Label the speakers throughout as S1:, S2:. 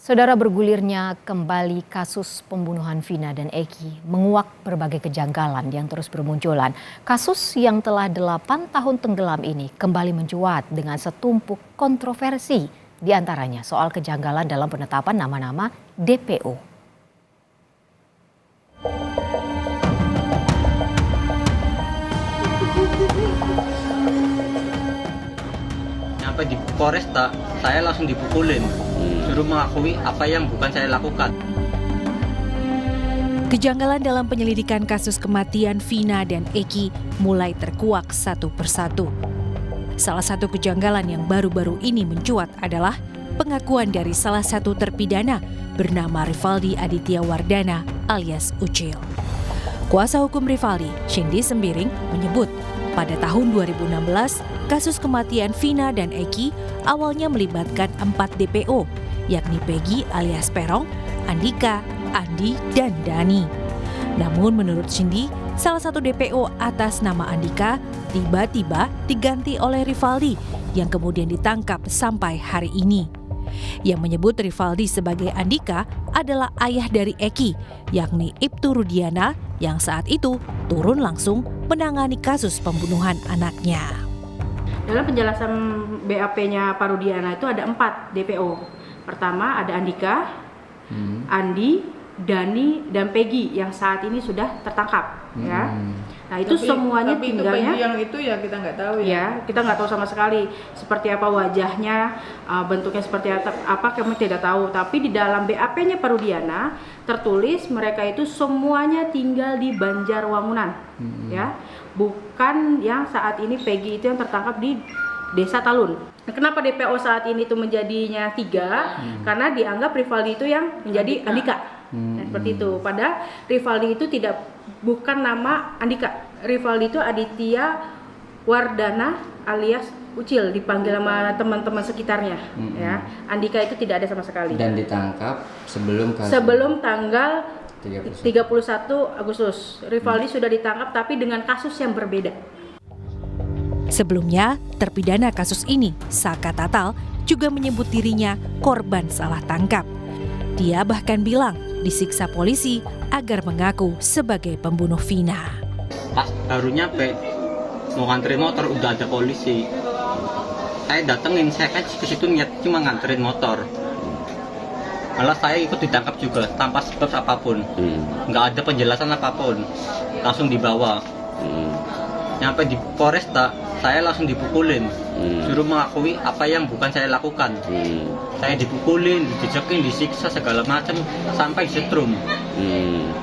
S1: Saudara, bergulirnya kembali kasus pembunuhan Vina dan Eki menguak berbagai kejanggalan yang terus bermunculan. Kasus yang telah 8 tahun tenggelam ini kembali mencuat dengan setumpuk kontroversi, di antaranya soal kejanggalan dalam penetapan nama-nama DPO.
S2: Sampai di Polresta, saya langsung dipukulin. Suruh mengakui apa yang bukan saya lakukan.
S3: Kejanggalan dalam penyelidikan kasus kematian Vina dan Eki mulai terkuak satu persatu. Salah satu kejanggalan yang baru-baru ini mencuat adalah pengakuan dari salah satu terpidana bernama Rivaldi Aditya Wardana alias Ucil. Kuasa hukum Rivaldi, Cindy Sembiring, menyebut pada tahun 2016 kasus kematian Vina dan Eki awalnya melibatkan 4 DPO, yakni Peggy alias Perong, Andika, Andi, dan Dani. Namun menurut Cindy, salah satu DPO atas nama Andika tiba-tiba diganti oleh Rivaldi yang kemudian ditangkap sampai hari ini. Yang menyebut Rivaldi sebagai Andika adalah ayah dari Eki, yakni Ibtu Rudiana yang saat itu turun langsung menangani kasus pembunuhan anaknya.
S4: Dalam penjelasan BAP-nya Pak Rudiana itu ada 4 DPO. Pertama ada Andika, Andi, Dani, dan Peggy yang saat ini sudah tertangkap. Ya. Nah itu semuanya tinggalnya.
S5: Yang itu ya kita nggak tahu ya.
S4: Ya, kita nggak tahu sama sekali seperti apa wajahnya, bentuknya seperti apa kami tidak tahu. Tapi di dalam BAP-nya Pak Rudiana tertulis mereka itu semuanya tinggal di Banjarwangunan, ya, bukan yang saat ini Peggy itu yang tertangkap di Desa Talun. Kenapa DPO saat ini itu menjadinya 3? Karena dianggap Rivaldi itu yang menjadi Andika. Nah, seperti itu. Padahal Rivaldi itu bukan nama Andika. Rivaldi itu Aditya Wardana alias Ucil, dipanggil sama teman-teman sekitarnya. Ya, Andika itu tidak ada sama sekali.
S6: Dan ditangkap
S4: sebelum tanggal 31 Agustus. Rivaldi sudah ditangkap tapi dengan kasus yang berbeda.
S3: Sebelumnya, terpidana kasus ini, Saka Tatal, juga menyebut dirinya korban salah tangkap. Dia bahkan bilang disiksa polisi agar mengaku sebagai pembunuh Vina.
S2: Pas baru nyampe mau nganterin motor udah ada polisi. Saya datengin, saya kan ke situ niat cuma nganterin motor. Malah saya ikut ditangkap juga tanpa sebab apapun. Nggak ada penjelasan apapun. Langsung dibawa. Nyampe di Polresta, saya langsung dipukulin. Suruh mengakui apa yang bukan saya lakukan. Saya dipukulin, dijejekin, disiksa segala macam sampai disetrum.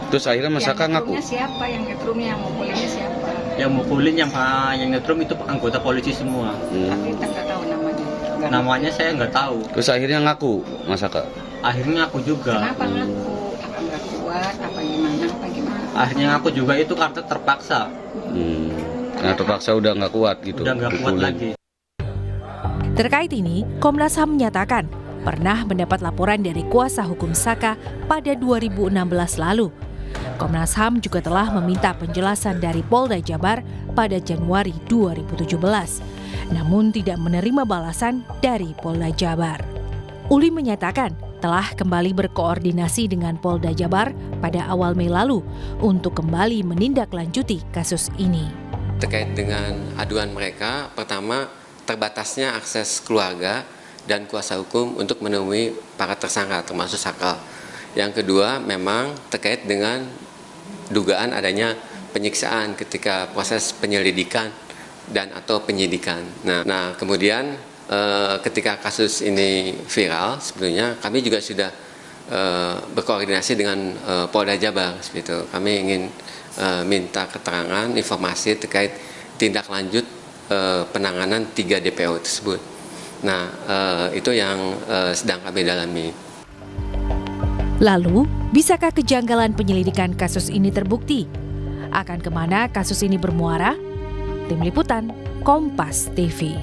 S7: Terus akhirnya Mas Saka ngaku?
S5: Siapa yang ngetrumnya, yang mukulinnya siapa?
S2: Yang mukulin, yang nyetrum itu anggota polisi semua.
S5: Tapi kita nggak tahu namanya.
S2: Namanya saya nggak tahu.
S7: Terus akhirnya ngaku Mas Saka?
S2: Akhirnya aku juga.
S5: Kenapa ngaku? Apa nggak kuat? Apa gimana?
S2: Akhirnya aku juga itu karena terpaksa.
S7: Nah terpaksa udah nggak kuat gitu.
S2: Udah nggak kuat lagi.
S3: Terkait ini, Komnas HAM menyatakan pernah mendapat laporan dari kuasa hukum Saka pada 2016 lalu. Komnas HAM juga telah meminta penjelasan dari Polda Jabar pada Januari 2017, namun tidak menerima balasan dari Polda Jabar. Uli menyatakan telah kembali berkoordinasi dengan Polda Jabar pada awal Mei lalu untuk kembali menindaklanjuti kasus ini.
S8: Terkait dengan aduan mereka, pertama terbatasnya akses keluarga dan kuasa hukum untuk menemui para tersangka termasuk Saka. Yang kedua memang terkait dengan dugaan adanya penyiksaan ketika proses penyelidikan dan atau penyidikan. Nah kemudian ketika kasus ini viral, sebetulnya kami juga sudah berkoordinasi dengan Polda Jabar. Seperti itu. Kami ingin minta keterangan, informasi terkait tindak lanjut penanganan 3 DPO tersebut. Nah, itu yang sedang kami dalami.
S3: Lalu, bisakah kejanggalan penyelidikan kasus ini terbukti? Akan kemana kasus ini bermuara? Tim Liputan, Kompas TV.